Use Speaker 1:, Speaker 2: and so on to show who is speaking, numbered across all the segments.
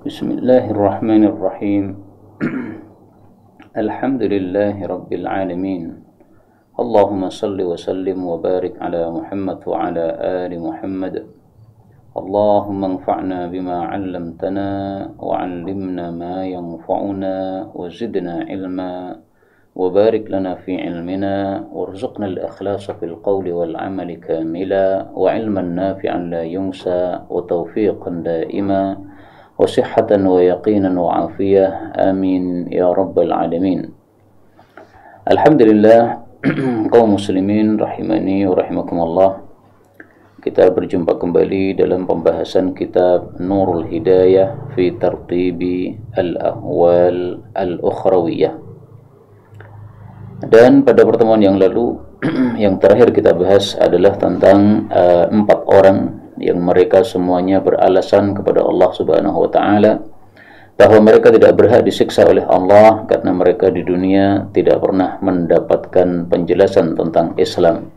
Speaker 1: Bismillahirrahmanirrahim. Alhamdulillahi Rabbil Alamin. Allahumma salli wa sallim wa barik ala Muhammad wa ala ali Muhammad. Allahumma anfa'na bima 'allamtana wa 'allimna ma yanfa'una wa zidna ilma wa barik lana fi ilmina warzuqna al-ikhlasa fil qawli wal 'amali kamila wa 'ilman nafi'an la yunsa wa tawfiqan daima wa sihhatan wa yaqinan wa afiyah. Amin ya rabbal alamin. Alhamdulillah, kaum muslimin rahimani wa rahimakumullah. Kita berjumpa kembali dalam pembahasan kitab Nurul Hidayah fi Tartibi Al-Ahwal Al-Ukhrawiyah. Dan pada pertemuan yang lalu, yang terakhir kita bahas adalah tentang 4 orang yang mereka semuanya beralasan kepada Allah Subhanahu wa taala bahwa mereka tidak berhak disiksa oleh Allah karena mereka di dunia tidak pernah mendapatkan penjelasan tentang Islam.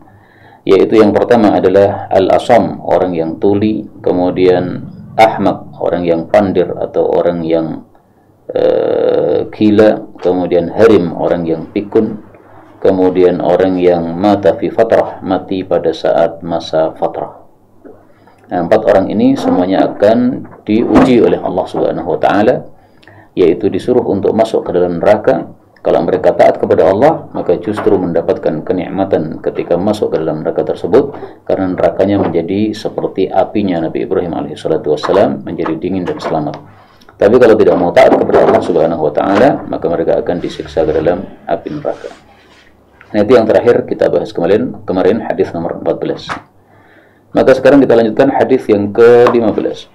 Speaker 1: Yaitu yang pertama adalah Al-Asam, orang yang tuli, kemudian Ahmak, orang yang pandir atau orang yang gila, kemudian Harim, orang yang pikun, kemudian orang yang mata fi fatrah, mati pada saat masa fatrah. Nah, 4 orang ini semuanya akan diuji oleh Allah Subhanahu wa taala, yaitu disuruh untuk masuk ke dalam neraka. Kalau mereka taat kepada Allah, maka justru mendapatkan kenikmatan ketika masuk ke dalam neraka tersebut, karena nerakanya menjadi seperti apinya Nabi Ibrahim alaihissalatu wassalam, menjadi dingin dan selamat. Tapi kalau tidak mau taat kepada Allah Subhanahu wa taala, maka mereka akan disiksa ke dalam api neraka. Nah, itu yang terakhir kita bahas kemarin hadis nomor 14. Maka sekarang kita lanjutkan hadis yang ke-15.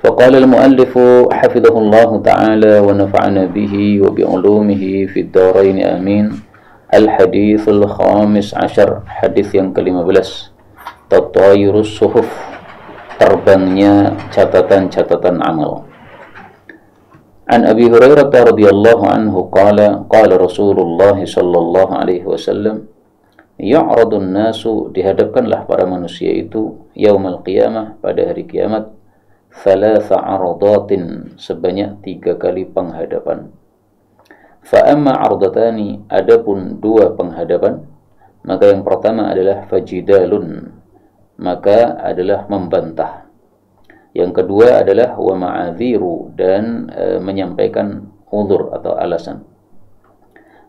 Speaker 1: Faqala al-muallif hafizahullahu ta'ala wa nafa'ana bihi wa bi'ulumihi fid dharain amin. Al-hadits al-khamis ashar, hadis yang ke-15. Tatayurus suhuf, terbangnya catatan-catatan amal. An Abi Hurairah radhiyallahu anhu qala qala Rasulullah sallallahu alaihi wasallam, ya'radun nasu, dihadapkanlah para manusia itu yaumal qiyamah, pada hari kiamat, thalatha aradatin, sebanyak 3 kali penghadapan. Fa amma ardatani, adapun 2 penghadapan, maka yang pertama adalah fajidalun, maka adalah membantah. Yang kedua adalah wa ma'adhiru, dan menyampaikan uzur atau alasan.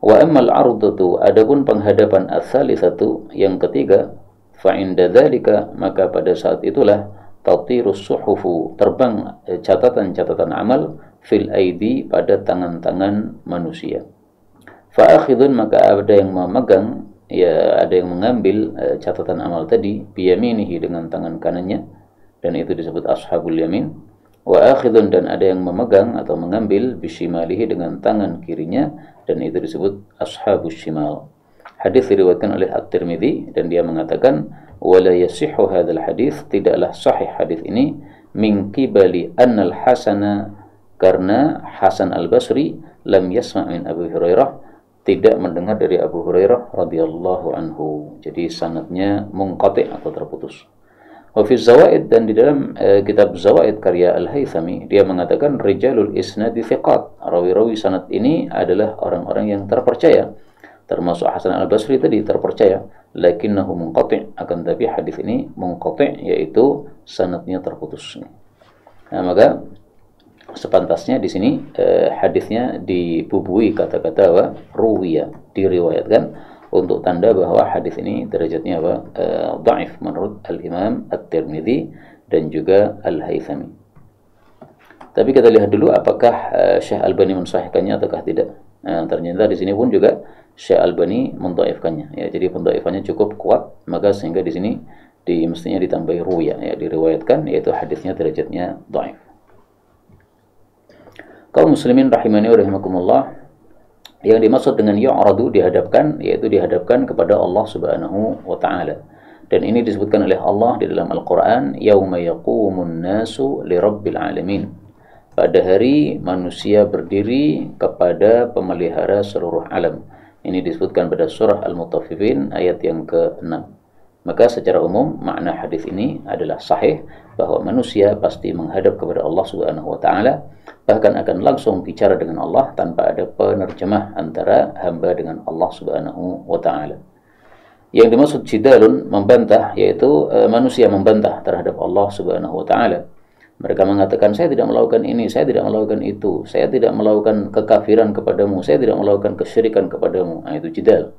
Speaker 1: Wa ammal ardatu, adapun penghadapan ats-tsalitsatu, yang ketiga, fa inda dzalika, maka pada saat itulah tatirus suhufu, terbang catatan-catatan amal, fil aidi, pada tangan-tangan manusia. Fa akhidun, maka ada yang memegang, ya ada yang mengambil catatan amal tadi, biyaminihi, dengan tangan kanannya, dan itu disebut ashabul yamin. Wa akhidun, dan ada yang memegang atau mengambil bisimalihi, dengan tangan kirinya, dan itu disebut ashabus shimal. Hadis diriwayatkan oleh At-Tirmidzi, dan dia mengatakan wala yasihhu hadzal hadis, tidaklah sahih hadis ini, min qibali annal hasana, karena Hasan al-Basri lam yasma' min Abu Hurairah, tidak mendengar dari Abu Hurairah radhiyallahu anhu. Jadi sanadnya munqati' atau terputus. Wa fi Zawaid, dan di dalam kitab Zawaid karya Al-Haythami, dia mengatakan rijalul isnadi thiqat, rawi-rawi sanad ini adalah orang-orang yang terpercaya, termasuk Hasan al-Basri tadi terpercaya, lakinnahu munqati', akan tapi hadis ini munqati', yaitu sanadnya terputus. Nah, maka sepantasnya di sini hadisnya dibubui kata-kata wa ruwiya, diriwayatkan, untuk tanda bahwa hadis ini derajatnya dhaif menurut Al-Imam At-Tirmidzi dan juga Al-Haythami. Tapi kita lihat dulu apakah Syekh Albani mensahihkannya ataukah tidak. Nah, ternyata di sini pun juga Syekh Albani mendhaifkannya. Ya, jadi pendhaifannya cukup kuat, maka sehingga di sini mestinya ditambahi ruya, ya, diriwayatkan, yaitu hadisnya derajatnya dhaif. Kaum muslimin rahimani wa rahimakumullah, yang dimaksud dengan yu'radu, dihadapkan, yaitu dihadapkan kepada Allah Subhanahu wa taala. Dan ini disebutkan oleh Allah di dalam Al-Qur'an, yauma yaqumun nasu lirabbil alamin, pada hari manusia berdiri kepada pemelihara seluruh alam. Ini disebutkan pada surah Al-Mutaffifin ayat yang ke-6. Maka secara umum makna hadis ini adalah sahih, bahwa manusia pasti menghadap kepada Allah Subhanahu wa taala, bahkan akan langsung bicara dengan Allah tanpa ada penerjemah antara hamba dengan Allah Subhanahu wa taala. Yang dimaksud jidalun, membantah, yaitu manusia membantah terhadap Allah Subhanahu wa taala. Mereka mengatakan, saya tidak melakukan ini, saya tidak melakukan itu, saya tidak melakukan kekafiran kepadamu, saya tidak melakukan kesyirikan kepadamu. Nah, itu jidal.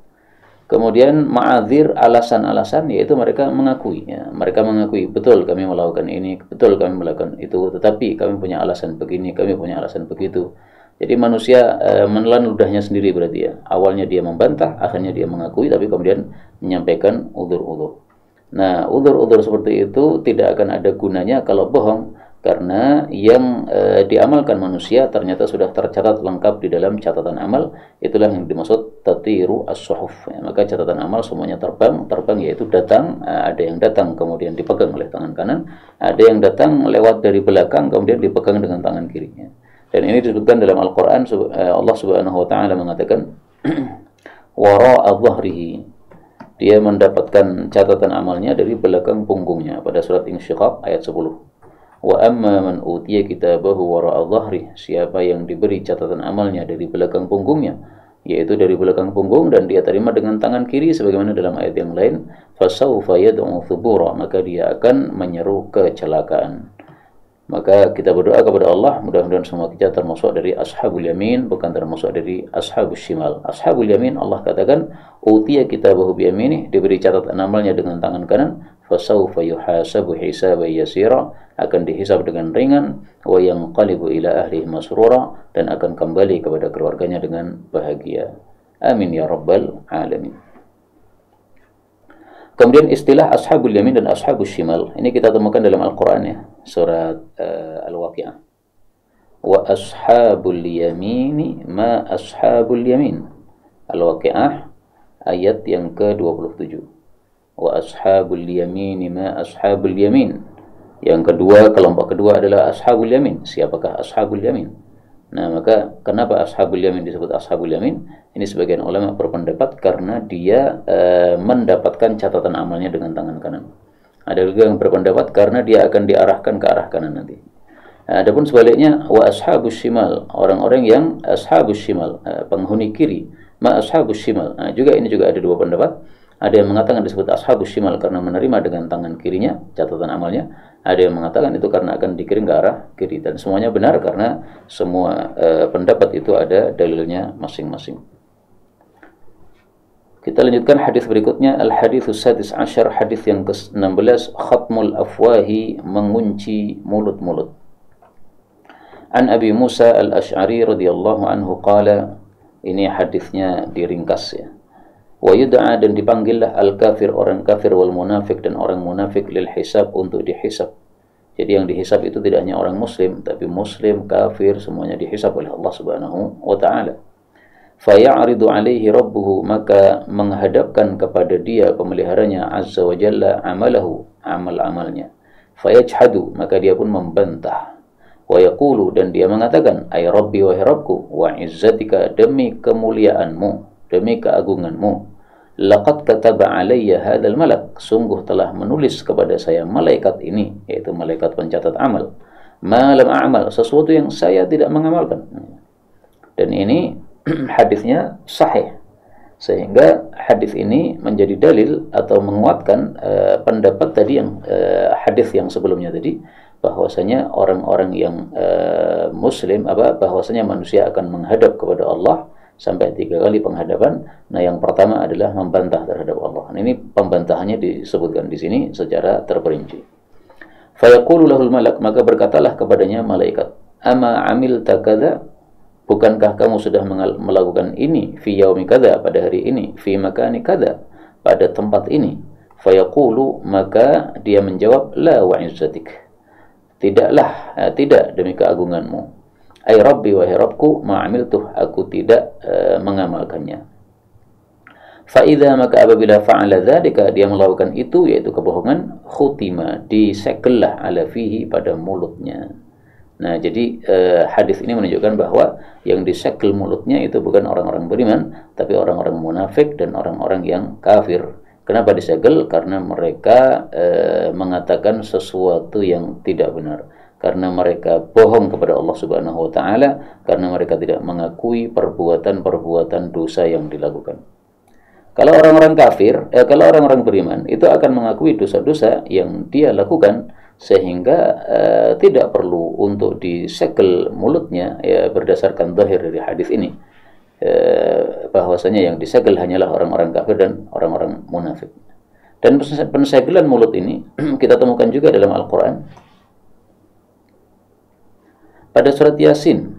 Speaker 1: Kemudian ma'adzir, alasan-alasan, yaitu mereka mengakui, ya. Mereka mengakui, betul kami melakukan ini, betul kami melakukan itu, tetapi kami punya alasan begini, kami punya alasan begitu. Jadi manusia menelan ludahnya sendiri berarti, ya. Awalnya dia membantah, akhirnya dia mengakui, tapi kemudian menyampaikan udzur-udzur. Nah, udzur-udzur seperti itu tidak akan ada gunanya kalau bohong, karena yang diamalkan manusia ternyata sudah tercatat lengkap di dalam catatan amal. Itulah yang dimaksud tatiru as-suhuf, ya. Maka catatan amal semuanya terbang yaitu datang, ada yang datang kemudian dipegang oleh tangan kanan, ada yang datang lewat dari belakang kemudian dipegang dengan tangan kirinya. Dan ini disebutkan dalam Al-Quran. Allah Subhanahu wa ta'ala mengatakan wara'a dhahrihi, dia mendapatkan catatan amalnya dari belakang punggungnya, pada surat Insyiqaq ayat 10. Wa amma man utiya kitabahu wara'a dhahri, siapa yang diberi catatan amalnya dari belakang punggungnya, yaitu dari belakang punggung, dan dia terima dengan tangan kiri sebagaimana dalam ayat yang lain, fasawfa yad'u thubura, maka dia akan menyeru kecelakaan. Maka kita berdoa kepada Allah, mudah-mudahan semua kita termasuk dari ashabul yamin, bukan termasuk dari ashabus shimal. Ashabul yamin, Allah katakan utiya kitabahu biyaminih, diberi catatan amalnya dengan tangan kanan, fasawfa yuhasabu hisaban yasira, akan dihisab dengan ringan, wa yanqalibu ila ahlihi masrura, dan akan kembali kepada keluarganya dengan bahagia. Amin ya rabbal alamin. Kemudian istilah ashabul yamin dan ashabus shimal ini kita temukan dalam Al-Quran, ya, surat Al-Waqi'ah. Wa ashabul yamini ma ashabul yamin. Al-Waqi'ah ayat yang ke-27. Wa ashabul yamini ma ashabul yamin. Yang kedua, kelompok kedua adalah ashabul yamin. Siapakah ashabul yamin? Nah, maka kenapa ashabul yamin disebut ashabul yamin? Ini sebagian ulama berpendapat karena dia mendapatkan catatan amalnya dengan tangan kanan. Ada juga yang berpendapat karena dia akan diarahkan ke arah kanan nanti. Adapun sebaliknya, wa ashabus shimal, orang-orang yang ashabus shimal, penghuni kiri, ma ashabus shimal. Nah, ini juga ada dua pendapat. Ada yang mengatakan disebut ashabus shimal karena menerima dengan tangan kirinya catatan amalnya. Ada yang mengatakan itu karena akan dikirim ke arah kiri. Dan semuanya benar karena semua pendapat itu ada dalilnya masing-masing. Kita lanjutkan hadis berikutnya, al-haditsus sadis asyar, hadis yang ke-16, khatmul afwahi, mengunci mulut-mulut. An Abi Musa al-Ash'ari radhiyallahu anhu qala, ini hadisnya diringkas, ya. Wa yud'a, dan dipanggillah al-kafir, orang kafir, wal munafik, dan orang munafik, lil hisab, untuk dihisab. Jadi yang dihisab itu tidak hanya orang muslim, tapi muslim, kafir, semuanya dihisab oleh Allah Subhanahu wa ta'ala. Faya'ridu alaihi rabbuhu, maka menghadapkan kepada dia pemeliharanya azza wa jalla amalahu, amal-amalnya. Fayajhadu, maka dia pun membantah. Wa yaqulu, dan dia mengatakan, ay rabbi wa rabbku, wa izzatika, demi kemuliaanmu, demi keagunganmu, laqad kataba alayya hadzal malak, sungguh telah menulis kepada saya malaikat ini, yaitu malaikat pencatat amal, ma lam a'mal, sesuatu yang saya tidak mengamalkan. Dan ini hadisnya sahih, sehingga hadis ini menjadi dalil atau menguatkan pendapat tadi yang hadis yang sebelumnya tadi, bahwasanya orang-orang yang muslim, bahwasanya manusia akan menghadap kepada Allah sampai 3 kali penghadapan. Nah, yang pertama adalah membantah terhadap Allah. Nah, ini pembantahannya disebutkan di sini secara terperinci. Fayaqulu lahul malak, maka berkatalah kepadanya malaikat, ama amilta kadza, bukankah kamu sudah melakukan ini, fi yaumi kadza, pada hari ini, fi makani kadza, pada tempat ini. Fayaqulu, maka dia menjawab, la wa izzatik, tidaklah, tidak demi keagunganmu. Ay rabbi wa rabbku ma amiltuh, aku tidak mengamalkannya. Fa idza, maka apabila fa'ala dzalika, dia melakukan itu, yaitu kebohongan, khutima, disegellah ala fihi, pada mulutnya. Nah, jadi hadis ini menunjukkan bahwa yang disegel mulutnya itu bukan orang-orang beriman, tapi orang-orang munafik dan orang-orang yang kafir. Kenapa disegel? Karena mereka mengatakan sesuatu yang tidak benar. Karena mereka bohong kepada Allah Subhanahu wa taala, karena mereka tidak mengakui perbuatan-perbuatan dosa yang dilakukan. Kalau orang-orang kafir, kalau orang-orang beriman itu akan mengakui dosa-dosa yang dia lakukan, sehingga tidak perlu untuk disegel mulutnya, ya, berdasarkan zahir dari hadis ini, bahwasanya yang disegel hanyalah orang-orang kafir dan orang-orang munafik. Dan pensegelan mulut ini kita temukan juga dalam Al-Quran. Pada surat Yasin,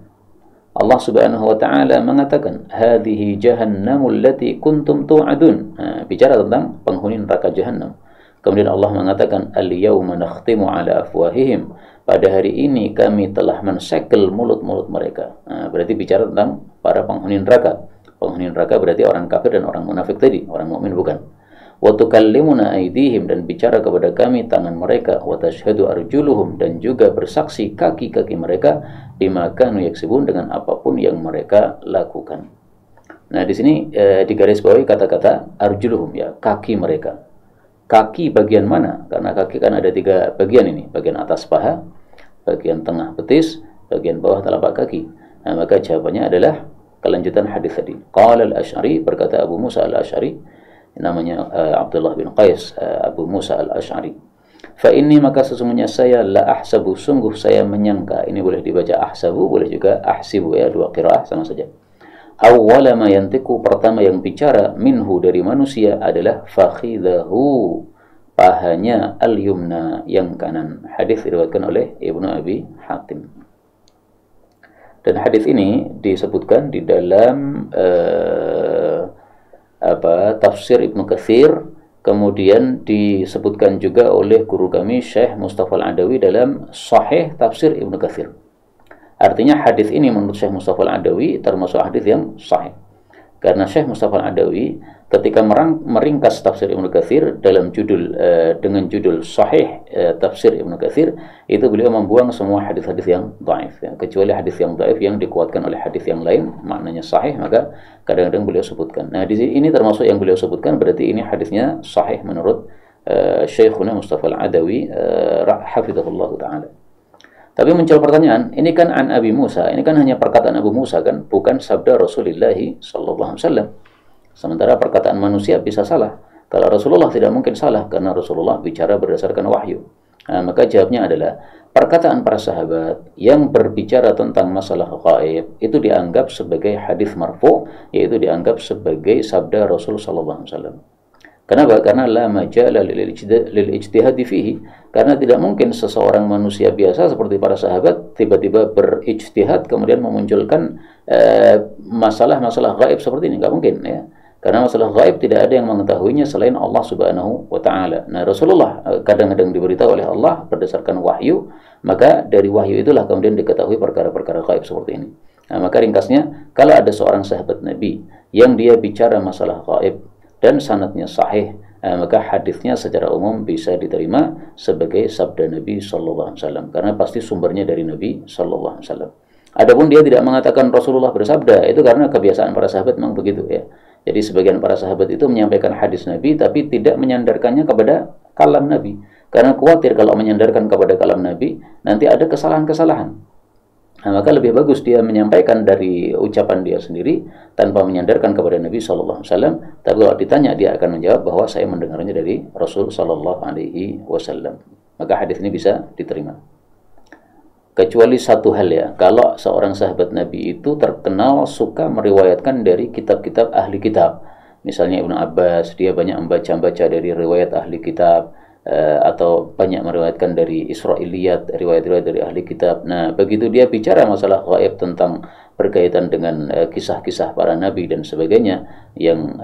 Speaker 1: Allah Subhanahu wa taala mengatakan, "Hadhihi jahannamul lati kuntum tu'adun." Bicara tentang penghuni neraka Jahannam. Kemudian Allah mengatakan, "Al-yauma nakhtimu ala afwahihim." Pada hari ini kami telah mensegel mulut-mulut mereka. Berarti bicara tentang para penghuni neraka. Penghuni neraka berarti orang kafir dan orang munafik tadi, orang mukmin bukan. Wa tukallimuna aydihim, dan bicara kepada kami tangan mereka, wa tashhadu arjuluhum, dan juga bersaksi kaki-kaki mereka, bima kanu yaksibun, dengan apapun yang mereka lakukan. Nah, di sini digarisbawahi kata-kata arjuluhum, ya, kaki mereka. Kaki bagian mana? Karena kaki kan ada 3 bagian ini, bagian atas paha, bagian tengah betis, bagian bawah telapak kaki. Nah, maka jawabannya adalah kelanjutan hadis tadi. Qala al-Asy'ari, berkata Abu Musa al-Asy'ari, namanya Abdullah bin Qais, Abu Musa al-Asy'ari, fa inni, maka sesungguhnya saya, la ahsabu, sungguh saya menyangka. Ini boleh dibaca ahsabu, boleh juga ahsibu, ya, 2 qiraah sama saja. Awwala ma yantiqu, pertama yang bicara, minhu, dari manusia, adalah fakhidahu, pahanya, al-yumna, yang kanan. Hadis diriwayatkan oleh Ibnu Abi Hatim. Dan hadis ini disebutkan di dalam tafsir Ibnu Katsir, kemudian disebutkan juga oleh guru kami Syekh Mustafa Al-Adawi dalam Sahih Tafsir Ibnu Katsir. Artinya hadis ini menurut Syekh Mustafa Al-Adawi termasuk hadis yang sahih. Karena Syekh Mustafa Al-Adawi ketika meringkas tafsir Ibnu Katsir dalam dengan judul Sahih Tafsir Ibnu Katsir, itu beliau membuang semua hadis-hadis yang dhaif, ya, kecuali hadis yang dhaif yang dikuatkan oleh hadis yang lain maknanya sahih, maka kadang-kadang beliau sebutkan. Nah, di sini termasuk yang beliau sebutkan, berarti ini hadisnya sahih menurut Syekhuna Mustafa Al-Adawi hafizahullah taala. Tapi muncul pertanyaan, ini kan an Abi Musa, ini kan hanya perkataan Abu Musa kan, bukan sabda Rasulullah sallallahu alaihi wasallam. Sementara perkataan manusia bisa salah. Kalau Rasulullah tidak mungkin salah, karena Rasulullah bicara berdasarkan wahyu. Nah, maka jawabnya adalah, perkataan para sahabat yang berbicara tentang masalah gaib itu dianggap sebagai hadis marfu, yaitu dianggap sebagai sabda Rasul sallallahu alaihi wasallam. Kenapa? Karena la majala lil ijtihad fihi. Karena tidak mungkin seseorang manusia biasa seperti para sahabat tiba-tiba berijtihad kemudian memunculkan masalah-masalah gaib seperti ini. Nggak mungkin, ya. Karena masalah gaib tidak ada yang mengetahuinya selain Allah Subhanahu wa taala. Nah, Rasulullah kadang-kadang diberitahu oleh Allah berdasarkan wahyu, maka dari wahyu itulah kemudian diketahui perkara-perkara gaib seperti ini. Nah, maka ringkasnya, kalau ada seorang sahabat Nabi yang dia bicara masalah gaib dan sanadnya sahih, maka hadisnya secara umum bisa diterima sebagai sabda Nabi sallallahu alaihi wasallam, karena pasti sumbernya dari Nabi sallallahu alaihi wasallam. Adapun dia tidak mengatakan Rasulullah bersabda, itu karena kebiasaan para sahabat memang begitu, ya. Jadi sebagian para sahabat itu menyampaikan hadis Nabi tapi tidak menyandarkannya kepada kalam Nabi, karena khawatir kalau menyandarkan kepada kalam Nabi nanti ada kesalahan-kesalahan. Nah, maka lebih bagus dia menyampaikan dari ucapan dia sendiri tanpa menyandarkan kepada Nabi sallallahu alaihi wasallam. Tapi kalau ditanya, dia akan menjawab bahwa saya mendengarnya dari Rasul sallallahu alaihi wasallam. Maka hadis ini bisa diterima. Kecuali satu hal, ya, kalau seorang sahabat Nabi itu terkenal suka meriwayatkan dari kitab-kitab ahli kitab. Misalnya Ibnu Abbas, dia banyak membaca-baca dari riwayat ahli kitab, atau banyak meriwayatkan dari Israiliyat, riwayat-riwayat dari ahli kitab. Nah, begitu dia bicara masalah gaib tentang berkaitan dengan kisah-kisah para nabi dan sebagainya yang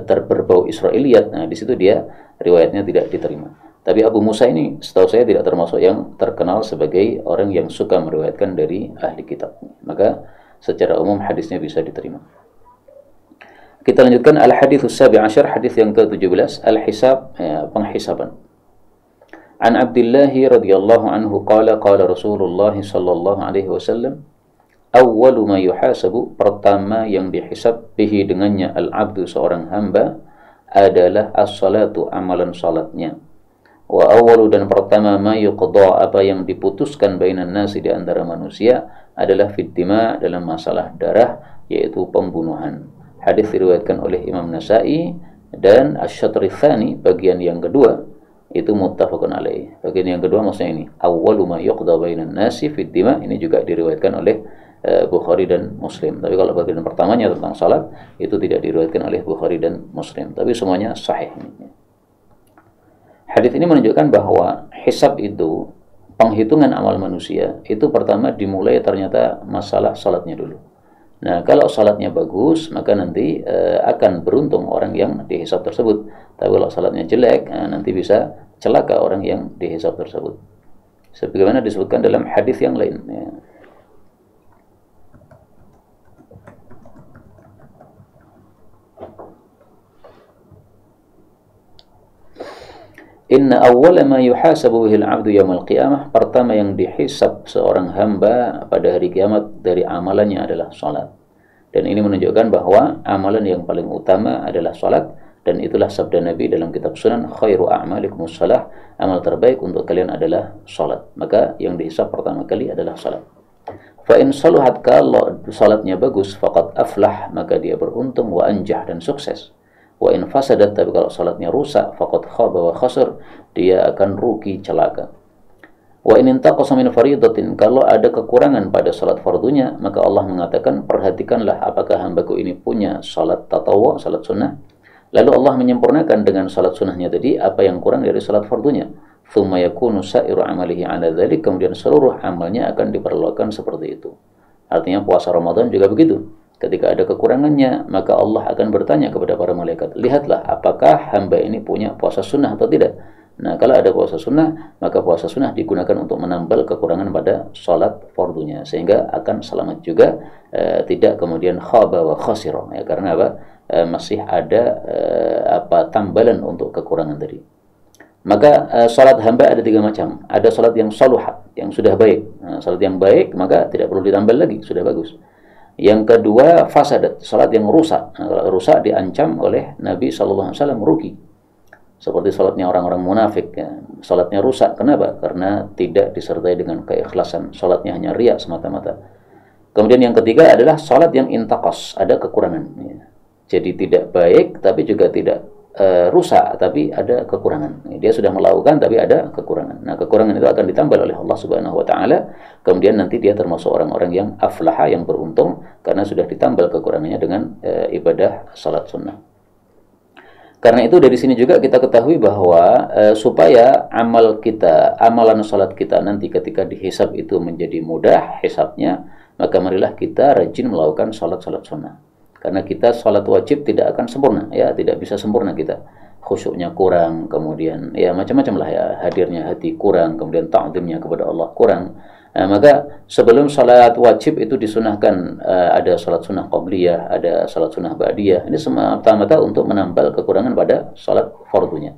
Speaker 1: berbau Israiliyat, nah di situ dia riwayatnya tidak diterima. Tapi Abu Musa ini setahu saya tidak termasuk yang terkenal sebagai orang yang suka meriwayatkan dari ahli kitab. Maka secara umum hadisnya bisa diterima. Kita lanjutkan al-hadits as-sabi' asyar, hadis yang ke-17, al-hisab, penghisaban. An Abdullah radhiyallahu anhu qala qala Rasulullah sallallahu alaihi wasallam, awwalu ma yuhasabu, pertama yang dihisab bihi dengannya al-abdu seorang hamba, adalah as-salatu, amalan salatnya. Wa awwalu, dan pertama, ma yuqda, apa yang diputuskan bainan nasi, di antara manusia, adalah fiddima, dalam masalah darah, yaitu pembunuhan. Hadis diriwayatkan oleh Imam Nasa'i, dan asy-syatr tsani, bagian yang kedua, itu muttafaqun alaih. Bagian yang kedua maksudnya ini, awwalu ma yuqda bainan nasi fiddima, ini juga diriwayatkan oleh Bukhari dan Muslim. Tapi kalau bagian pertamanya tentang salat, itu tidak diriwayatkan oleh Bukhari dan Muslim, tapi semuanya sahih. Hadis ini menunjukkan bahwa hisab itu, penghitungan amal manusia, itu pertama dimulai ternyata masalah salatnya dulu. Nah, kalau salatnya bagus, maka nanti akan beruntung orang yang dihisab tersebut. Tapi kalau salatnya jelek, nanti bisa celaka orang yang dihisab tersebut. Sebagaimana disebutkan dalam hadis yang lain. Ya. Inna awwala ma yuhasabu bihil 'abdu yaumil qiyamah, pertama yang dihisab seorang hamba pada hari kiamat dari amalannya adalah salat. Dan ini menunjukkan bahwa amalan yang paling utama adalah salat, dan itulah sabda Nabi dalam kitab Sunan, khairu a'malikumus shalah, amal terbaik untuk kalian adalah salat. Maka yang dihisab pertama kali adalah salat. Fa in saluhat, kalau salatnya bagus, faqad aflah, maka dia beruntung, wa anjah, dan sukses. Wa in fasadat, tapi kalau salatnya rusak, faqad khaba wa khasir, dia akan rugi, celaka. Wa in intaqasa min faridatin, kalau ada kekurangan pada salat fardunya, maka Allah mengatakan, perhatikanlah apakah hambaku ini punya salat tatawwu, salat sunnah. Lalu Allah menyempurnakan dengan salat sunnahnya tadi apa yang kurang dari salat fardunya. Tsumma yakunu sa'iru amalihi 'ala dzalik, kemudian seluruh amalnya akan diperlakukan seperti itu. Artinya puasa Ramadan juga begitu. Ketika ada kekurangannya, maka Allah akan bertanya kepada para malaikat, lihatlah apakah hamba ini punya puasa sunnah atau tidak. Nah, kalau ada puasa sunnah, maka puasa sunnah digunakan untuk menambal kekurangan pada sholat fardunya, sehingga akan selamat juga, tidak kemudian khaba wa khasira, ya, karena apa? Masih ada tambalan untuk kekurangan tadi. Maka salat hamba ada 3 macam. Ada salat yang saluhat, yang sudah baik. Nah, salat yang baik maka tidak perlu ditambal lagi, sudah bagus. Yang kedua, fasadat, salat yang rusak. Nah, rusak diancam oleh Nabi SAW rugi. Seperti salatnya orang-orang munafik, ya. Salatnya rusak, kenapa? Karena tidak disertai dengan keikhlasan. Salatnya hanya riya semata-mata. Kemudian yang ketiga adalah salat yang intaqas, ada kekurangan. Ya. Jadi tidak baik, tapi juga tidak rusak, tapi ada kekurangan. Dia sudah melakukan, tapi ada kekurangan. Nah, kekurangan itu akan ditambal oleh Allah Subhanahu Wa Taala. Kemudian nanti dia termasuk orang-orang yang aflaha, yang beruntung, karena sudah ditambal kekurangannya dengan ibadah salat sunnah. Karena itu dari sini juga kita ketahui bahwa supaya amal kita, amalan salat kita nanti ketika dihisab itu menjadi mudah hisabnya, maka marilah kita rajin melakukan salat-salat sunnah. Karena kita salat wajib tidak akan sempurna, ya, tidak bisa sempurna kita. Khusyuknya kurang, kemudian ya macam-macam lah, ya, hadirnya hati kurang, kemudian ta'zimnya kepada Allah kurang. Nah, maka sebelum salat wajib itu disunahkan, ada salat sunnah qabliyah, ada salat sunnah ba'diyah. Ini semata-mata untuk menambal kekurangan pada salat fardunya.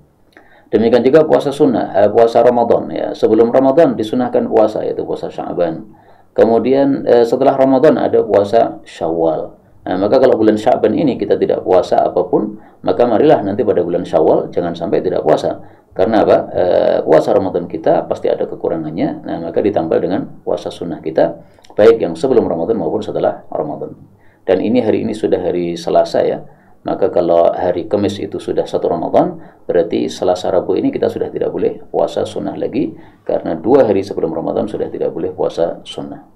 Speaker 1: Demikian juga puasa sunnah, puasa Ramadan, ya. Sebelum Ramadan disunahkan puasa, yaitu puasa Sya'ban. Kemudian setelah Ramadan ada puasa Syawal. Nah, maka kalau bulan Sya'ban ini kita tidak puasa apapun, maka marilah nanti pada bulan Syawal jangan sampai tidak puasa. Karena apa? Puasa Ramadan kita pasti ada kekurangannya. Nah, maka ditambah dengan puasa sunnah kita, baik yang sebelum Ramadan maupun setelah Ramadan. Dan ini hari ini sudah hari Selasa, ya. Maka kalau hari Kamis itu sudah 1 Ramadan, berarti Selasa Rabu ini kita sudah tidak boleh puasa sunnah lagi, karena 2 hari sebelum Ramadan sudah tidak boleh puasa sunnah.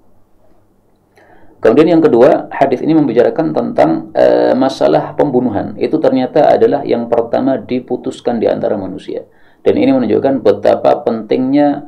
Speaker 1: Kemudian yang kedua, hadis ini membicarakan tentang masalah pembunuhan. Itu ternyata adalah yang pertama diputuskan di antara manusia. Dan ini menunjukkan betapa pentingnya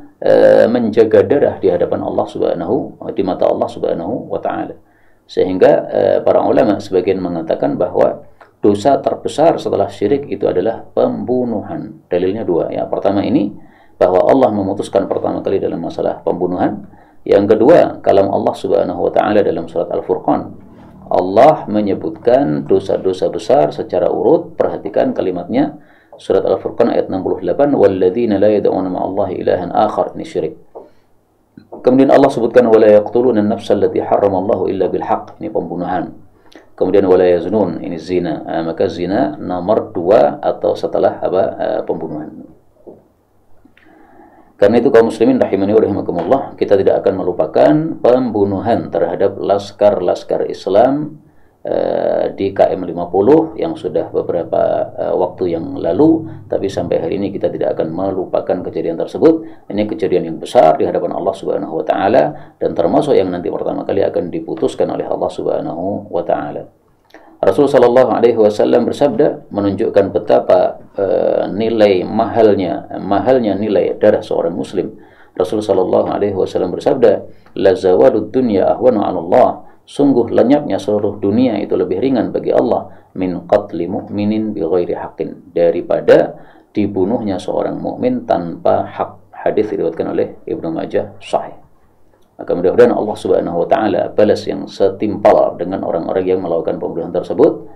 Speaker 1: menjaga darah di hadapan Allah Subhanahu, di mata Allah Subhanahu wa Ta'ala. Sehingga para ulama sebagian mengatakan bahwa dosa terbesar setelah syirik itu adalah pembunuhan. Dalilnya 2, ya. Pertama ini bahwa Allah memutuskan pertama kali dalam masalah pembunuhan. Yang kedua, kalam Allah Subhanahu wa Ta'ala dalam surat Al-Furqan. Allah menyebutkan dosa-dosa besar secara urut. Perhatikan kalimatnya. Surat Al-Furqan ayat 68, "Walladzina la yad'una ma'allahi ilahan akhar." Ini syirik. Kemudian Allah sebutkan, "Wa la yaqtuluna an-nafsa allati harramallahu illa bil haqq." Ini pembunuhan. Kemudian wala yaznun, ini zina. Maka zina nomor 2 atau setelah pembunuhan. Karena itu kaum muslimin rahimani wa rahimakumullah, kita tidak akan melupakan pembunuhan terhadap laskar-laskar Islam di KM 50 yang sudah beberapa waktu yang lalu, tapi sampai hari ini kita tidak akan melupakan kejadian tersebut. Ini kejadian yang besar di hadapan Allah Subhanahu wa taala dan termasuk yang nanti pertama kali akan diputuskan oleh Allah Subhanahu wa taala. Rasul sallallahu alaihi wasallam bersabda menunjukkan betapa nilai mahalnya nilai darah seorang muslim. Rasul sallallahu alaihi wasallam bersabda, "La zawalud dunya ahwanu 'ala Allah." Sungguh lenyapnya seluruh dunia itu lebih ringan bagi Allah min qatli mu'minin bi ghairi haqqin, daripada dibunuhnya seorang mukmin tanpa hak. Hadis diriwayatkan oleh Ibnu Majah sahih. Maka mudah-mudahan Allah Subhanahu wa taala balas yang setimpal dengan orang-orang yang melakukan pembunuhan tersebut,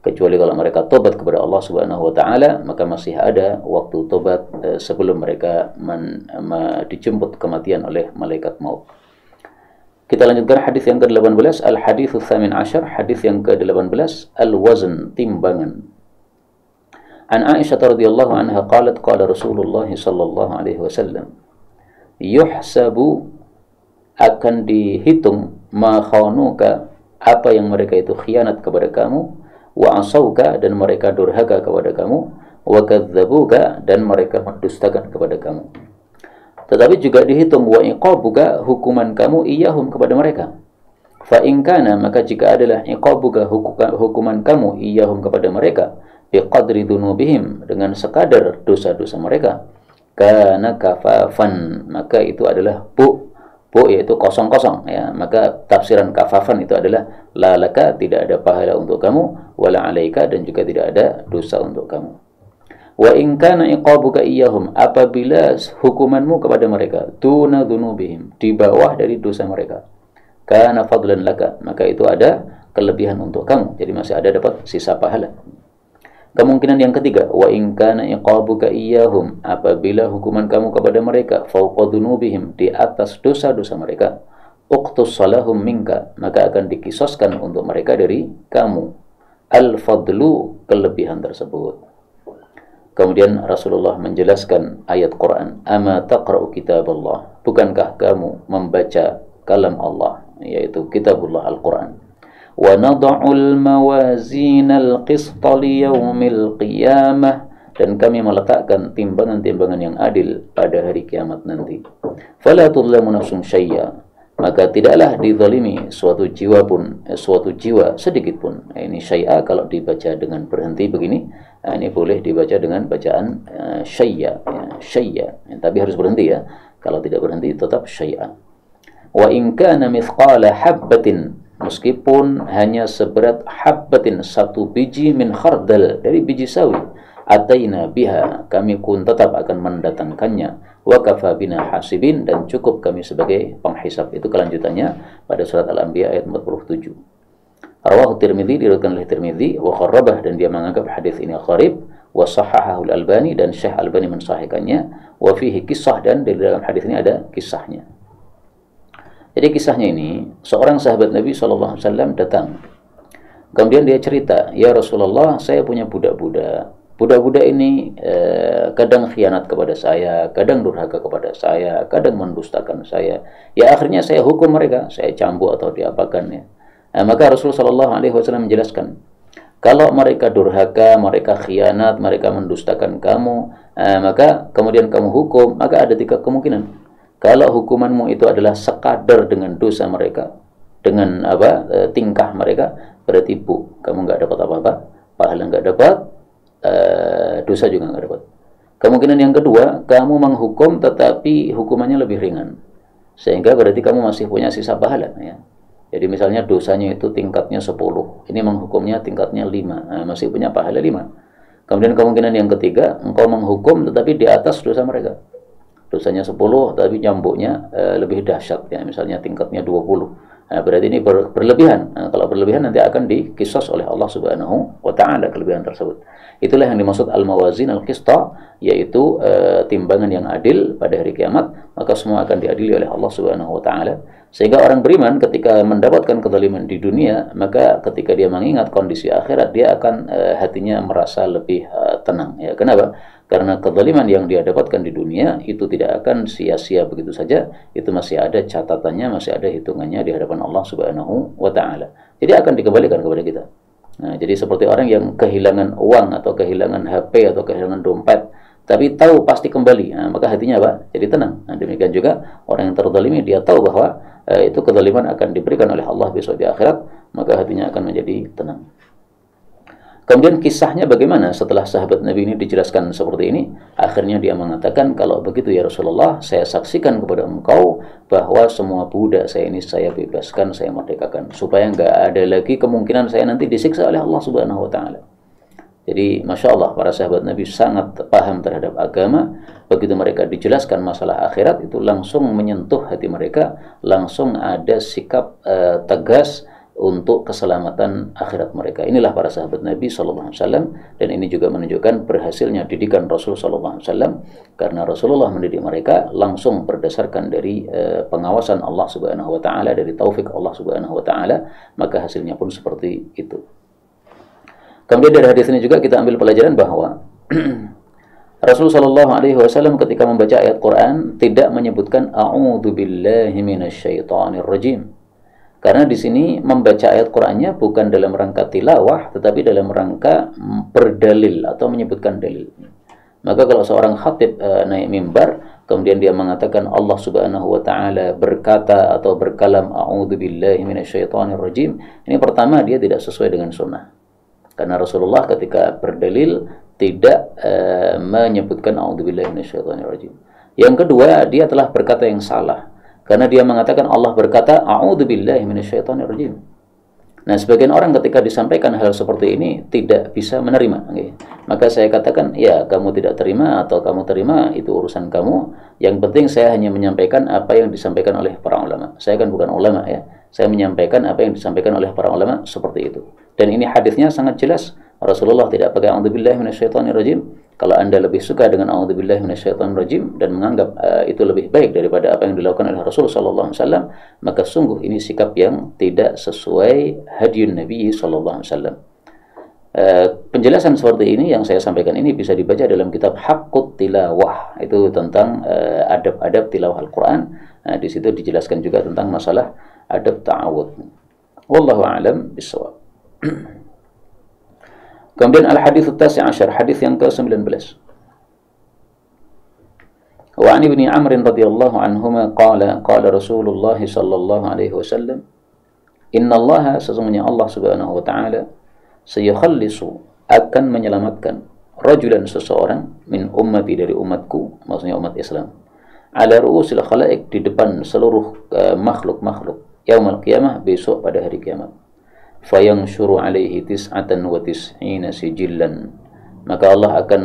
Speaker 1: kecuali kalau mereka tobat kepada Allah Subhanahu wa taala, maka masih ada waktu tobat sebelum mereka dijemput kematian oleh malaikat maut. Kita lanjutkan hadis yang ke-18, al-haditsus tsamin asyar, hadis yang ke-18, al-wazn, timbangan. An Aisyah radhiyallahu anha qalat qala Rasulullah sallallahu alaihi wasallam, yuhsabu, akan dihitung ma khanuka, apa yang mereka itu khianat kepada kamu, wa asauka, dan mereka durhaka kepada kamu, wa kadzabuka, dan mereka mendustakan kepada kamu. Tetapi juga dihitung wa iqabuka, hukuman kamu iyahum, kepada mereka. Fa in kana, maka jika adalah iqabuka, hukuman kamu iyahum, kepada mereka, biqadri dzunubihim, dengan sekadar dosa-dosa mereka, kana kafafan, maka itu adalah bu yaitu kosong-kosong, ya. Maka tafsiran kafafan itu adalah la laka, tidak ada pahala untuk kamu, wala alaika, dan juga tidak ada dosa untuk kamu. Wa in kana iqabuka iyyahum, apabila hukumanmu kepada mereka duna dzunubihim, di bawah dari dosa mereka, kana fadlan laka, maka itu ada kelebihan untuk kamu, jadi masih ada dapat sisa pahala. Kemungkinan yang ketiga, wa in kana iqabuka iyyahum, apabila hukuman kamu kepada mereka fawqa dzunubihim, di atas dosa-dosa mereka, uqtus salahum minka, maka akan dikisoskan untuk mereka dari kamu al-fadlu, kelebihan tersebut. Kemudian Rasulullah menjelaskan ayat Quran, ama taqra'u kitaballah, bukankah kamu membaca kalam Allah, yaitu kitabullah Al-Quran. Wa nada'ul mawazinal qista liyaumil qiyamah, dan kami meletakkan timbangan-timbangan yang adil pada hari kiamat nanti. Fala tudlamu nafsun syai'a, maka tidaklah dizalimi suatu jiwa sedikit pun. Ini syai'a kalau dibaca dengan berhenti begini, ini boleh dibaca dengan bacaan syai'a, syai'a. Tapi harus berhenti, ya. Kalau tidak berhenti tetap syai'a. Wa in kana mithqala habbatin, meskipun hanya seberat habbatin, satu biji, min khardal, dari biji sawi, ataina biha, kami pun tetap akan mendatangkannya, wa kafa bina hasibin, dan cukup kami sebagai penghisab. Itu kelanjutannya pada surat Al-Anbiya ayat 47. Rawahu Tirmidzi, diriwayatkan oleh Tirmidzi, wa kharrabah, dan dia menganggap hadis ini gharib, wa sahahahu Al-Albani, dan Syekh Albani mensahihkannya, wa fihi kisah, dan di dalam hadis ini ada kisahnya. Jadi kisahnya ini, seorang sahabat Nabi SAW datang. Kemudian dia cerita, ya Rasulullah, saya punya budak-budak. Budak-budak ini kadang khianat kepada saya, kadang durhaka kepada saya, kadang mendustakan saya. Ya akhirnya saya hukum mereka, saya cambuk atau diapakan, ya. Maka Rasulullah SAW menjelaskan, kalau mereka durhaka, mereka khianat, mereka mendustakan kamu, maka kemudian kamu hukum, maka ada 3 kemungkinan. Kalau hukumanmu itu adalah sekadar dengan dosa mereka, dengan tingkah mereka, berarti kamu nggak dapat apa-apa, pahala nggak dapat, dosa juga nggak dapat. Kemungkinan yang kedua, kamu menghukum tetapi hukumannya lebih ringan, sehingga berarti kamu masih punya sisa pahala, ya. Jadi misalnya dosanya itu tingkatnya 10, ini menghukumnya tingkatnya 5, masih punya pahala 5. Kemudian kemungkinan yang ketiga, engkau menghukum tetapi di atas dosa mereka. Dosanya 10 tapi nyambuknya lebih dahsyat, ya, misalnya tingkatnya 20. Nah, berarti ini berlebihan. Nah, kalau berlebihan nanti akan dikisos oleh Allah Subhanahu wa taala kelebihan tersebut. Itulah yang dimaksud al-mawazin al-qista, yaitu timbangan yang adil pada hari kiamat, maka semua akan diadili oleh Allah Subhanahu wa taala. Sehingga orang beriman ketika mendapatkan kezaliman di dunia, maka ketika dia mengingat kondisi akhirat, dia akan hatinya merasa lebih tenang. Ya, kenapa? Karena kezaliman yang dia dapatkan di dunia itu tidak akan sia-sia begitu saja, itu masih ada catatannya, masih ada hitungannya di hadapan Allah Subhanahu wa taala. Jadi akan dikembalikan kepada kita. Nah, jadi seperti orang yang kehilangan uang atau kehilangan HP atau kehilangan dompet, tapi tahu pasti kembali. Nah, maka hatinya apa? Jadi tenang. Nah, demikian juga orang yang terzalimi, dia tahu bahwa itu kezaliman akan diberikan oleh Allah besok di akhirat, maka hatinya akan menjadi tenang. Kemudian kisahnya bagaimana setelah sahabat Nabi ini dijelaskan seperti ini? Akhirnya dia mengatakan, kalau begitu ya Rasulullah, saya saksikan kepada engkau bahwa semua budak saya ini saya bebaskan, saya merdekakan, supaya nggak ada lagi kemungkinan saya nanti disiksa oleh Allah Subhanahu wa taala. Jadi Masya Allah, para sahabat Nabi sangat paham terhadap agama. Begitu mereka dijelaskan masalah akhirat, itu langsung menyentuh hati mereka, langsung ada sikap tegas untuk keselamatan akhirat mereka. Inilah para sahabat Nabi SAW, dan ini juga menunjukkan berhasilnya didikan Rasul SAW, karena Rasulullah mendidik mereka langsung berdasarkan dari pengawasan Allah Subhanahu wa taala, dari taufik Allah Subhanahu wa taala, maka hasilnya pun seperti itu. Kemudian dari hadis ini juga kita ambil pelajaran bahwa Rasulullah SAW ketika membaca ayat Quran tidak menyebutkan a'udzu billahi minasyaitonir rajim. Karena di sini membaca ayat Qur'annya bukan dalam rangka tilawah, tetapi dalam rangka berdalil atau menyebutkan dalil. Maka kalau seorang khatib naik mimbar, kemudian dia mengatakan Allah Subhanahu wa taala berkata atau berkalam a'udzu billahi minasyaitonir rajim, ini pertama dia tidak sesuai dengan sunnah. Karena Rasulullah ketika berdalil tidak menyebutkan a'udzu billahi minasyaitonir rajim. Yang kedua, dia telah berkata yang salah. Karena dia mengatakan Allah berkata a'udzu billahi minasyaitonir rajim. Nah, sebagian orang ketika disampaikan hal seperti ini tidak bisa menerima. Okay. Maka saya katakan, ya kamu tidak terima atau kamu terima itu urusan kamu. Yang penting saya hanya menyampaikan apa yang disampaikan oleh para ulama. Saya kan bukan ulama ya. Saya menyampaikan apa yang disampaikan oleh para ulama seperti itu. Dan ini hadisnya sangat jelas. Rasulullah tidak pakai a'udzubillahi minasyaitonir rajim. Kalau Anda lebih suka dengan a'udzubillahi minasyaitonir rajim dan menganggap itu lebih baik daripada apa yang dilakukan oleh Rasul sallallahu alaihi wasallam, maka sungguh ini sikap yang tidak sesuai hadiyun Nabi sallallahu alaihi wasallam. Penjelasan seperti ini yang saya sampaikan ini bisa dibaca dalam kitab Haqqut Tilawah, itu tentang adab-adab tilawah Al-Qur'an. Nah, di situ dijelaskan juga tentang masalah adab ta'awud. Wallahu a'lam bishawab. Kemudian al-hadits at-tasi' asyar, hadis yang ke-19. Wa 'an Ibnu Amr radhiyallahu anhuma qala Rasulullah sallallahu alaihi wasallam, innallaha, sesungguhnya Allah Subhanahu wa taala, sayukhallisu, akan menyelamatkan, rajulan, seseorang, min ummati, dari umatku, maksudnya umat Islam, ala ru'usil khalaiq, di depan seluruh makhluk-makhluk, yaumul qiyamah, besok pada hari kiamat. Fayanshuru alaihi tis'atan wa tis'ina sijillan, maka Allah akan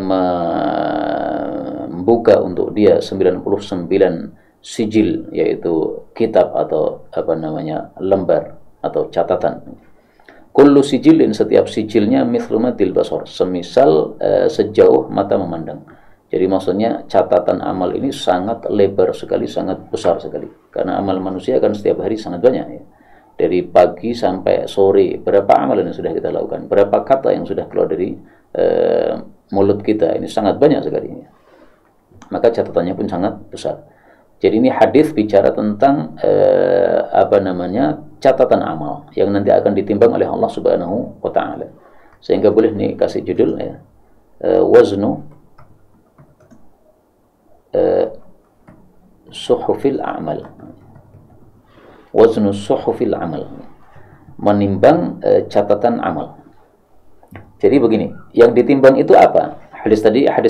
Speaker 1: membuka untuk dia 99 sijil, yaitu kitab atau apa namanya, lembar atau catatan. Kullu sijilin, setiap sijilnya mithlu madil basar, semisal sejauh mata memandang. Jadi maksudnya catatan amal ini sangat lebar sekali, sangat besar sekali, karena amal manusia kan setiap hari sangat banyak ya. Dari pagi sampai sore, berapa amalan yang sudah kita lakukan, berapa kata yang sudah keluar dari mulut kita, ini sangat banyak sekali. Maka catatannya pun sangat besar. Jadi ini hadis bicara tentang apa namanya, catatan amal yang nanti akan ditimbang oleh Allah Subhanahu wa taala. Sehingga boleh nih kasih judul ya, waznu suhufil a'mal. Waznu suhufil amal, menimbang catatan amal. Jadi begini, yang ditimbang itu apa? Hadis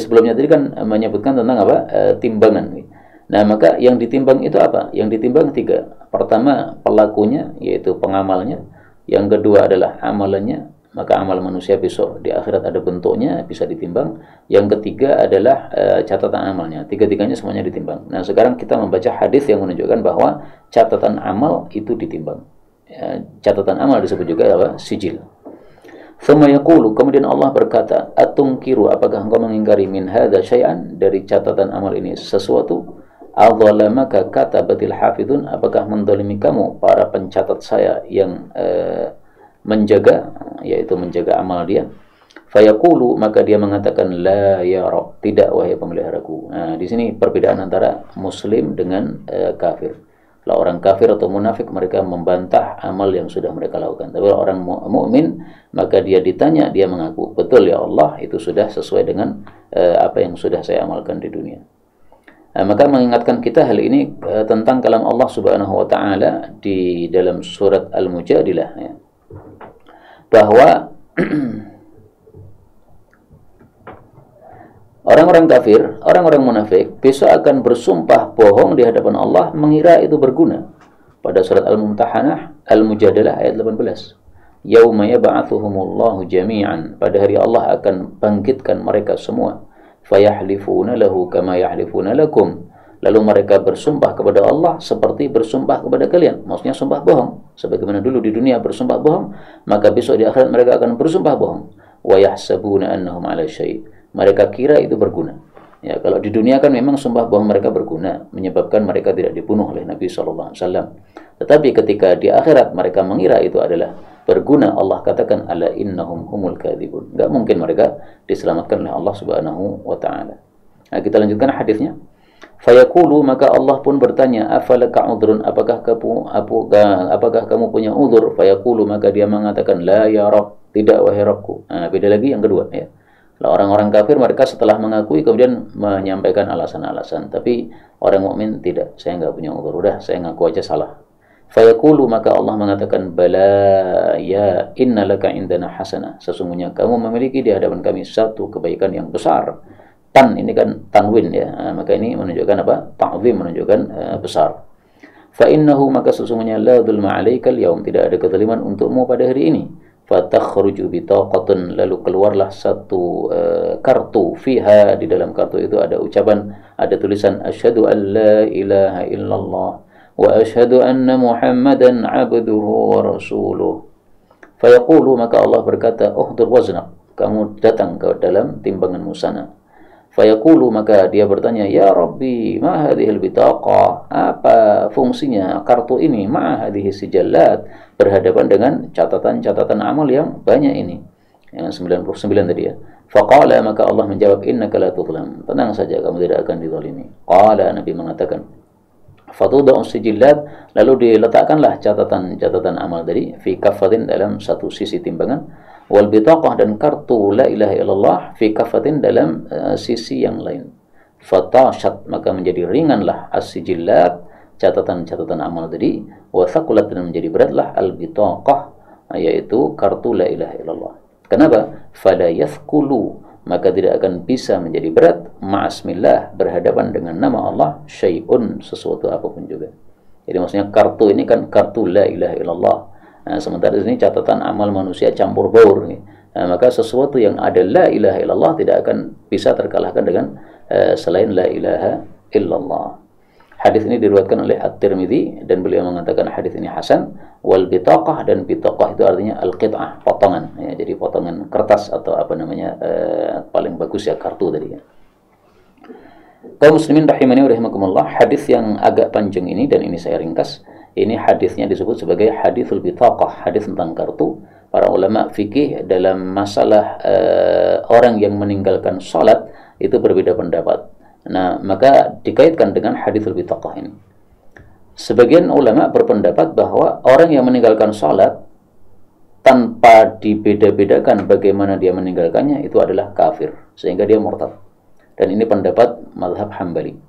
Speaker 1: sebelumnya tadi kan menyebutkan tentang apa? Timbangan. Nah, maka yang ditimbang itu apa? Yang ditimbang 3. Pertama, pelakunya, yaitu pengamalnya. Yang kedua adalah amalannya, maka amal manusia besok di akhirat ada bentuknya, bisa ditimbang. Yang ketiga adalah catatan amalnya. Tiga-tiganya semuanya ditimbang. Nah, sekarang kita membaca hadis yang menunjukkan bahwa catatan amal itu ditimbang. catatan amal disebut juga apa? Sijil. Tsumma yaqulu, kemudian Allah berkata, atungkiru, apakah engkau mengingkari min hadza syai'an, dari catatan amal ini sesuatu? Adzalamaka katabatil hafidun, apakah mendolimi kamu para pencatat saya yang menjaga, yaitu menjaga amal dia? Fayaqulu, maka dia mengatakan, la ya Rabb, tidak wahai pemeliharaku. Nah, di sini perbedaan antara muslim dengan kafir. Kalau orang kafir atau munafik, mereka membantah amal yang sudah mereka lakukan. Tapi orang mukmin, maka dia ditanya, dia mengaku, betul ya Allah, itu sudah sesuai dengan apa yang sudah saya amalkan di dunia. Nah, maka mengingatkan kita hal ini tentang kalam Allah Subhanahu wa taala di dalam surat Al-Mujadilah, ya, bahwa orang-orang kafir, orang-orang munafik besok akan bersumpah bohong di hadapan Allah, mengira itu berguna. Pada surat Al-Mumtahanah, Al-Mujadalah ayat 18. Yauma yab'atsuhumullahu jami'an, pada hari Allah akan bangkitkan mereka semua. Fayahlifuna lahu kama yahlifuna lakum, lalu mereka bersumpah kepada Allah seperti bersumpah kepada kalian. Maksudnya sumpah bohong. Sebagaimana dulu di dunia bersumpah bohong, maka besok di akhirat mereka akan bersumpah bohong. Wa yahsabuna annahum 'ala syai', mereka kira itu berguna. Ya, kalau di dunia kan memang sumpah bohong mereka berguna, menyebabkan mereka tidak dibunuh oleh Nabi SAW. Tetapi ketika di akhirat mereka mengira itu adalah berguna, Allah katakan, ala innahum humul kadzibun. Enggak mungkin mereka diselamatkan oleh Allah Subhanahu wa taala. Nah, kita lanjutkan hadisnya. Fayaqulu, maka Allah pun bertanya, afalaka udhrun, apakah kamu punya udzur? Fayaqulu, maka dia mengatakan, la ya Rabb, tidak wahai Rabbku. Nah, beda lagi yang kedua, ya. Orang-orang kafir mereka setelah mengakui kemudian menyampaikan alasan-alasan, tapi orang mukmin tidak, saya enggak punya udzur, udah saya ngaku aja salah. Fayaqulu, maka Allah mengatakan, bala ya innalaka indana hasanah, sesungguhnya kamu memiliki di hadapan kami satu kebaikan yang besar. Tan ini kan tanwin, ya, maka ini menunjukkan apa? Ta'zim, menunjukkan besar. Fa innahu, maka sesungguhnya la dzulma 'alaikal yaum, tidak ada kezaliman untukmu pada hari ini. Fatakhruju bitaqatun, lalu keluarlah satu kartu, fiha, di dalam kartu itu ada ucapan, ada tulisan asyhadu an la ilaha illallah wa asyhadu anna Muhammadan abduhu wa rasuluh. Fayaqulu, maka Allah berkata, uhdur waznak, kamu datang ke dalam timbanganmu sana. Fayaqulu, maka dia bertanya, ya Rabbi, ma hadhil bitaqah, apa fungsinya kartu ini, ma hadhihi sijallat, berhadapan dengan catatan-catatan amal yang banyak ini, yang 99 tadi, ya. Faqala, maka Allah menjawab, innaka la tudlam, tenang saja, kamu tidak akan dizalimi. Qala, Nabi mengatakan, fatudau sijillat, lalu diletakkanlah catatan-catatan amal tadi, fi kaffatin, dalam satu sisi timbangan, wal bitaqah, dan kartu la ilaha illallah, fi kaffatin, dalam sisi yang lain. Fatashat, maka menjadi ringanlah as-sijillat, catatan-catatan amal tadi, wa thaqulat, dan menjadi beratlah al-bitaqah, yaitu kartu la ilaha illallah. Kenapa? Fala yathqulu, maka tidak akan bisa menjadi berat, ma'asmillah, berhadapan dengan nama Allah, syai'un, sesuatu apapun juga. Jadi maksudnya kartu ini kan kartu la ilaha illallah. Nah, sementara di sini catatan amal manusia campur baur. Nah, maka sesuatu yang ada la ilaha illallah tidak akan bisa terkalahkan dengan selain la ilaha illallah. Hadis ini diriwayatkan oleh At-Tirmidzi dan beliau mengatakan hadis ini hasan. Wal bitaqah, dan bitaqah itu artinya al-qit'ah, potongan, ya, jadi potongan kertas atau apa namanya, paling bagus ya kartu tadi, ya. Kaum muslimin rahimani wa rahimakumullah, hadis yang agak panjang ini, dan ini saya ringkas, ini hadisnya disebut sebagai hadisul bitaqah, hadis tentang kartu. Para ulama fikih dalam masalah orang yang meninggalkan salat itu berbeda pendapat. Nah, maka dikaitkan dengan hadisul bitaqah ini. Sebagian ulama berpendapat bahwa orang yang meninggalkan salat tanpa dibeda-bedakan bagaimana dia meninggalkannya itu adalah kafir, sehingga dia murtad. Dan ini pendapat mazhab Hambali.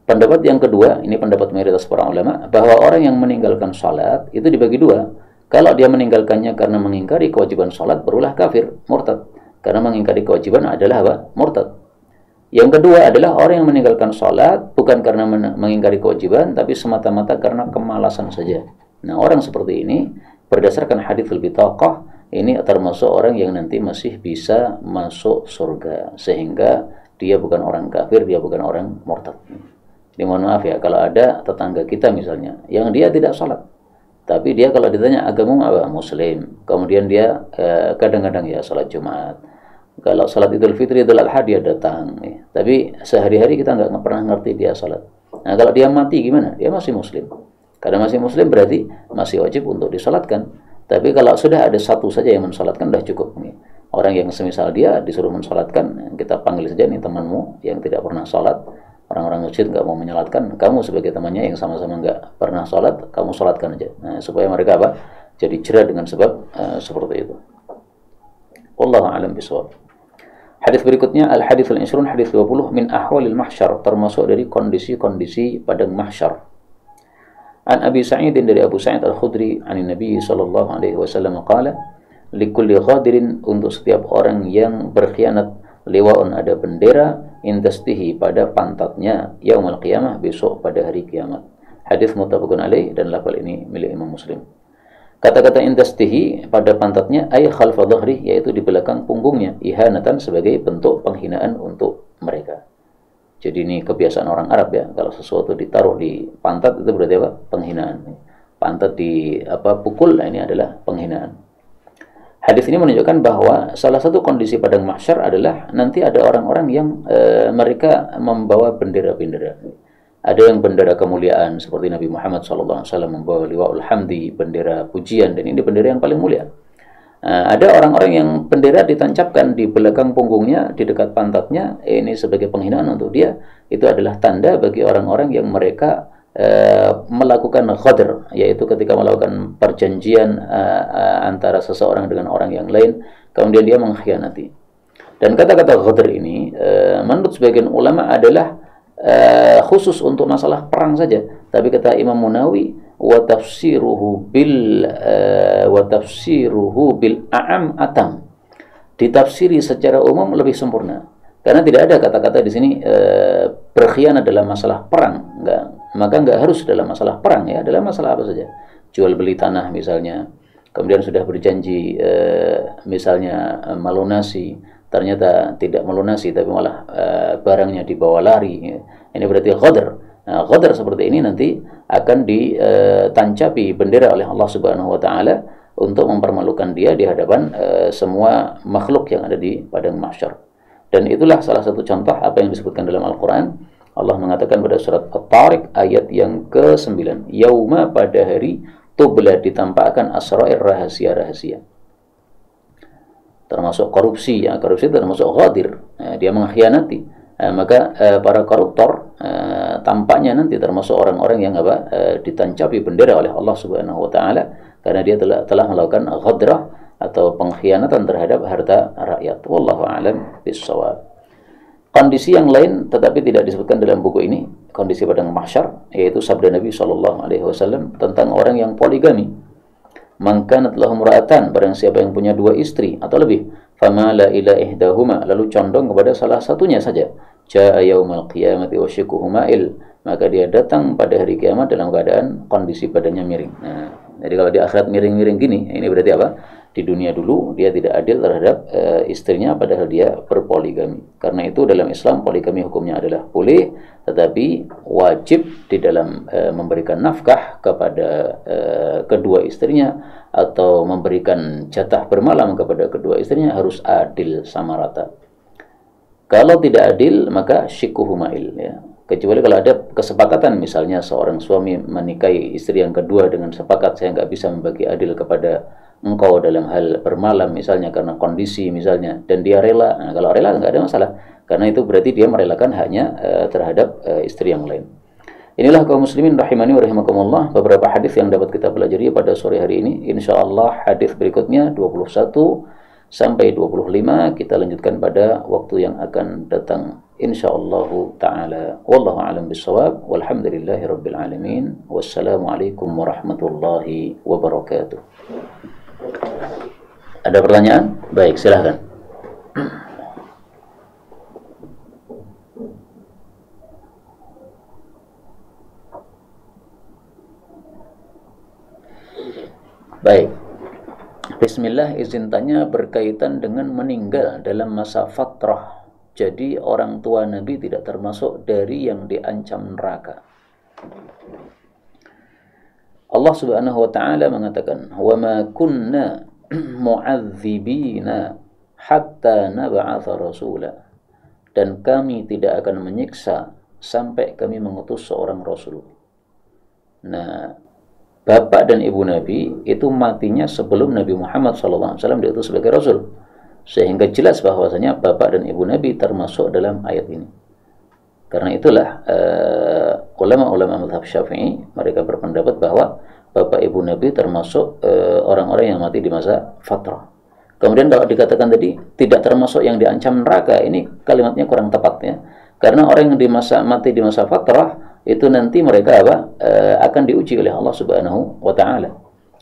Speaker 1: Pendapat yang kedua, ini pendapat mayoritas para ulama, bahwa orang yang meninggalkan salat itu dibagi dua. Kalau dia meninggalkannya karena mengingkari kewajiban salat, barulah kafir, murtad. Karena mengingkari kewajiban adalah apa? Murtad. Yang kedua adalah orang yang meninggalkan sholat bukan karena mengingkari kewajiban, tapi semata-mata karena kemalasan saja. Nah, orang seperti ini berdasarkan hadits bitaqah ini termasuk orang yang nanti masih bisa masuk surga, sehingga dia bukan orang kafir, dia bukan orang murtad. Jadi mohon maaf ya, kalau ada tetangga kita misalnya yang dia tidak sholat, Tapi dia kalau ditanya agamamu apa? Muslim. Kemudian dia kadang-kadang ya salat Jumat. Kalau salat Idul Fitri, Idul Adha dia datang. Ya. Tapi sehari-hari kita nggak pernah ngerti dia salat. Nah kalau dia mati gimana? Dia masih Muslim. Karena masih Muslim berarti masih wajib untuk disalatkan. Tapi kalau sudah ada satu saja yang mensalatkan sudah cukup. Nih. Orang yang semisal dia disuruh mensalatkan, kita panggil saja nih temanmu yang tidak pernah salat. Orang-orang masjid nggak mau menyalatkan, kamu sebagai temannya yang sama-sama nggak pernah salat, kamu salatkan aja. Nah, supaya mereka apa? Jadi jera dengan sebab seperti itu. Wallahu a'lam bishawab. Hadis berikutnya al-hadits al-ishrun, hadis 20 min ahwalil mahsyar, termasuk dari kondisi-kondisi padang mahsyar. An Abi Sa'id dari Abu Sa'id Al-Khudri an Nabi sallallahu alaihi wasallam qala likulli ghadirin, untuk setiap orang yang berkhianat, liwaun, ada bendera, indastihi, pada pantatnya, yaumul qiyamah, besok pada hari kiamat. Hadis muttafaqun alaih, dan lafal ini milik Imam Muslim. Kata-kata indastihi, pada pantatnya, ay khalfa dhahri, yaitu di belakang punggungnya, ihanatan, sebagai bentuk penghinaan untuk mereka. Jadi ini kebiasaan orang Arab ya, kalau sesuatu ditaruh di pantat itu berarti apa? Penghinaan. Pantat di pukul, nah ini adalah penghinaan. Hadis ini menunjukkan bahwa salah satu kondisi padang mahsyar adalah nanti ada orang-orang yang mereka membawa bendera-bendera. Ada yang bendera kemuliaan seperti Nabi Muhammad SAW membawa liwa'ul hamdi, bendera pujian, dan ini bendera yang paling mulia. Ada orang-orang yang bendera ditancapkan di belakang punggungnya, di dekat pantatnya, ini sebagai penghinaan untuk dia. Itu adalah tanda bagi orang-orang yang mereka melakukan ghadr, yaitu ketika melakukan perjanjian antara seseorang dengan orang yang lain, kemudian dia mengkhianati. Dan kata-kata ghadr ini menurut sebagian ulama adalah khusus untuk masalah perang saja. Tapi kata Imam Munawi, wa tafsiruhu bil a'am atam, ditafsiri secara umum lebih sempurna. Karena tidak ada kata-kata di sini berkhianat dalam masalah perang, maka nggak harus dalam masalah perang ya, dalam masalah apa saja. Jual beli tanah misalnya, kemudian sudah berjanji misalnya melunasi, ternyata tidak melunasi tapi malah barangnya dibawa lari. Ya. Ini berarti ghadr. Nah, ghadr seperti ini nanti akan ditancapi bendera oleh Allah Subhanahu wa taala untuk mempermalukan dia di hadapan semua makhluk yang ada di padang mahsyar. Dan itulah salah satu contoh apa yang disebutkan dalam Al-Quran. Allah mengatakan pada surat At-Tariq ayat yang ke-9, yauma, pada hari, tubla, ditampakkan, asra'ir, rahasia-rahasia. Termasuk korupsi, ya, korupsi termasuk ghadir, dia mengkhianati. Maka para koruptor tampaknya nanti termasuk orang-orang yang ditancapi bendera oleh Allah Subhanahu wa taala karena dia telah melakukan ghadrah atau pengkhianatan terhadap harta rakyat. Wallahu a'lam bishawab. Kondisi yang lain tetapi tidak disebutkan dalam buku ini, kondisi padang mahsyar, yaitu sabda Nabi SAW tentang orang yang poligami. Man kanat lahum ra'atan, barang siapa yang punya dua istri atau lebih, famala ila ihdahuma, lalu condong kepada salah satunya saja, jaa yaumal qiyamati wa shiquhu ma'il, maka dia datang pada hari kiamat dalam keadaan kondisi badannya miring. Nah, jadi kalau di akhirat miring-miring gini, ini berarti apa? Di dunia dulu dia tidak adil terhadap istrinya padahal dia berpoligami. Karena itu dalam Islam poligami hukumnya adalah boleh, tetapi wajib di dalam memberikan nafkah kepada kedua istrinya atau memberikan jatah bermalam kepada kedua istrinya harus adil sama rata. Kalau tidak adil maka syikuhu ma'il, ya. Kecuali kalau ada kesepakatan, misalnya seorang suami menikahi istri yang kedua dengan sepakat, saya nggak bisa membagi adil kepada engkau dalam hal bermalam misalnya karena kondisi misalnya, dan dia rela. Nah, kalau rela nggak ada masalah, karena itu berarti dia merelakan haknya terhadap istri yang lain. Inilah kaum muslimin rahimani wa rahimakumullah, beberapa hadis yang dapat kita pelajari pada sore hari ini. Insyaallah hadis berikutnya 21 sampai 25 kita lanjutkan pada waktu yang akan datang insyaallah taala. Wallahu a'lam bishawab, walhamdulillahi rabbil alamin, wassalamu alaikum warahmatullahi wabarakatuh. Ada pertanyaan? Baik, silahkan. Baik. Bismillah, izin tanya berkaitan dengan meninggal dalam masa fatrah. Jadi orang tua Nabi tidak termasuk dari yang diancam neraka. Allah Subhanahu wa taala mengatakan, "Wa ma kunna mu'adzibina hatta nab'atsa rasula." Dan kami tidak akan menyiksa sampai kami mengutus seorang rasul. Nah, bapak dan ibu Nabi itu matinya sebelum Nabi Muhammad SAW diutus sebagai rasul. Sehingga jelas bahwasanya bapak dan ibu Nabi termasuk dalam ayat ini. Karena itulah ulama-ulama mazhab Syafi'i mereka berpendapat bahwa bapak ibu Nabi termasuk orang-orang yang mati di masa fatrah. Kemudian kalau dikatakan tadi tidak termasuk yang diancam neraka, ini kalimatnya kurang tepat ya. Karena orang yang mati di masa fatrah itu nanti mereka akan diuji oleh Allah Subhanahu wa taala.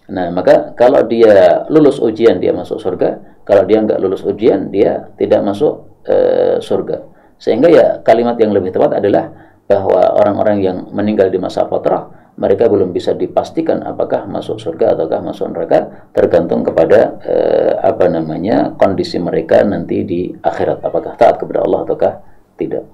Speaker 1: Nah, maka kalau dia lulus ujian dia masuk surga, kalau dia nggak lulus ujian dia tidak masuk surga. Sehingga ya kalimat yang lebih tepat adalah bahwa orang-orang yang meninggal di masa fatrah mereka belum bisa dipastikan apakah masuk surga ataukah masuk neraka, tergantung kepada kondisi mereka nanti di akhirat, apakah taat kepada Allah ataukah tidak.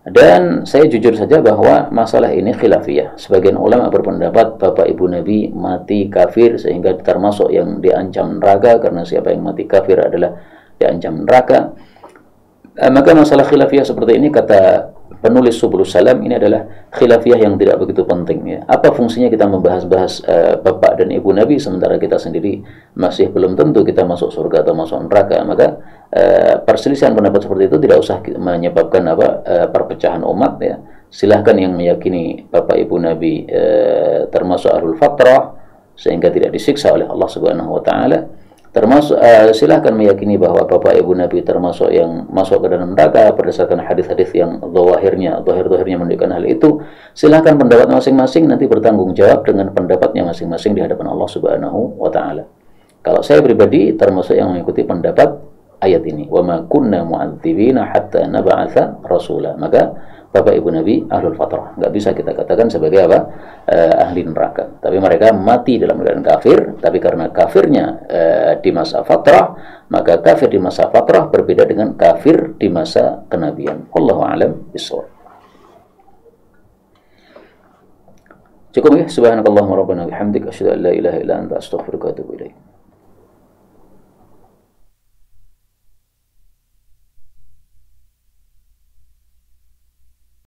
Speaker 1: Dan saya jujur saja bahwa masalah ini khilafiyah. Sebagian ulama berpendapat bapak ibu Nabi mati kafir sehingga termasuk yang diancam neraka, karena siapa yang mati kafir adalah diancam neraka. Maka masalah khilafiyah seperti ini, kata penulis Subulus Salam, ini adalah khilafiyah yang tidak begitu penting ya. Apa fungsinya kita membahas-bahas bapak dan ibu Nabi sementara kita sendiri masih belum tentu kita masuk surga atau masuk neraka? Maka perselisihan pendapat seperti itu tidak usah menyebabkan perpecahan umat ya. Silahkan yang meyakini bapak ibu Nabi termasuk ahlul fatrah sehingga tidak disiksa oleh Allah Subhanahu wa taala. Termasuk silahkan meyakini bahwa bapak ibu Nabi termasuk yang masuk ke dalam neraka berdasarkan hadis-hadis yang zahirnya menunjukkan hal itu. Silahkan pendapat masing-masing nanti bertanggung jawab dengan pendapatnya masing-masing di hadapan Allah Subhanahu wa taala. Kalau saya pribadi termasuk yang mengikuti pendapat ayat ini, wa ma kunna mu'adzibina hatta nab'atsa rasula. Maka bapak ibu Nabi ahlul fatrah, nggak bisa kita katakan sebagai ahli neraka. Tapi mereka mati dalam keadaan kafir. Tapi karena kafirnya di masa fatrah, maka kafir di masa fatrah berbeda dengan kafir di masa kenabian. Wallahu a'lam bishawab. Cukup ya. Subhanakallahumma rabbana bihamdika asyhadu an la ilaha illa anta astaghfiruka wa atubu ilaik.